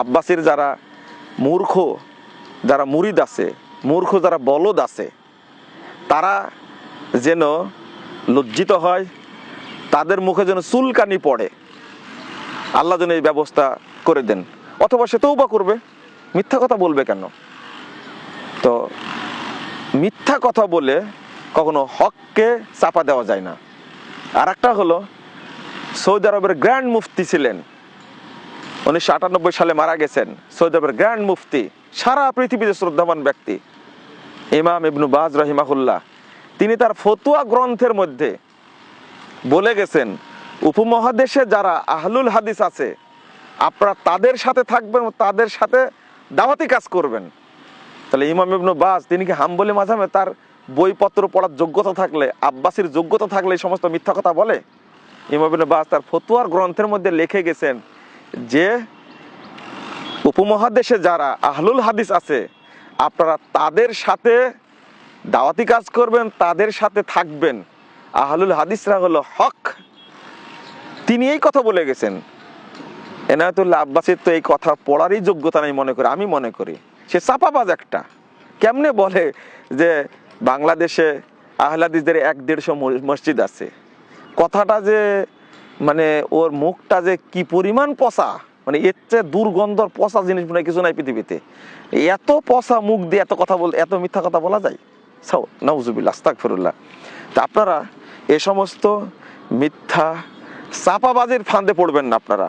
আব্বাসীর যারা মূর্খ, যারা মুরিদ আছে, মূর্খ যারা বলদ আছে, তারা যেন লজ্জিত হয়, তাদের মুখে যেন চুলকানি পড়ে, আল্লাহ যেন এই ব্যবস্থা করে দেন। অথবা সে তওবা করবে, মিথ্যা কথা বলবে কেন? তো মিথ্যা কথা বলে কখনো হককে চাপা দেওয়া যায় না। আর একটা হলো, সৌদি আরবের গ্র্যান্ড মুফতি ছিলেন, 1998 সালে মারা গেছেন। সৌদি আরবের গ্র্যান্ড মুফতি, সারা পৃথিবীতে শ্রদ্ধাবান ব্যক্তি, ইমাম ইবনু বাজ রাহিমাহুল্লাহ। তিনি তার ফতোয়া গ্রন্থের মধ্যে বলে গেছেন, উপমহাদেশে যারা আহলুল হাদিস আছে আপনারা তাদের সাথে থাকবেন, তাদের সাথে দাওয়াতি কাজ করবেন। তাহলে ইমাম ইবনু বাজ তিনি কি হাম্বলি মাযহাবে তার বইপত্র পড়ার যোগ্যতা থাকলে, আব্বাসীর যোগ্যতা থাকলে এই সমস্ত মিথ্যা কথা বলে? ইমাম ইবনু বাজ তার ফতোয়ার গ্রন্থের মধ্যে লিখে গেছেন যে উপমহাদেশে যারা আহলুল হাদিস আছে আপনারা তাদের সাথে দাওয়াতি কাজ করবেন, তাদের সাথে থাকবেন। আহলুল হাদিসরা হলো হক। তিনি এই কথা বলে গেছেন। এনায়েতুল্লাহ আব্বাসীর তো এই কথা পড়ারই যোগ্যতা নেই মনে করি, আমি মনে করি। সে চাপাবাজ একটা। কেমনে বলে যে বাংলাদেশে আহলে হাদিসদের 1-150 মসজিদ আছে? কথাটা যে মানে ওর মুখটা যে কি পরিমাণ পচা, মানে এর চেয়ে দুর্গন্ধর পচা জিনিস মনে কিছু নাই পৃথিবীতে। এত পচা মুখ দিয়ে এত কথা বল, এত মিথ্যা কথা বলা যায়? নাউজুবিল্লাহ, আস্তাগফিরুল্লাহ। তা আপনারা এ সমস্ত মিথ্যা চাপাবাজির ফাঁদে পড়বেন না আপনারা।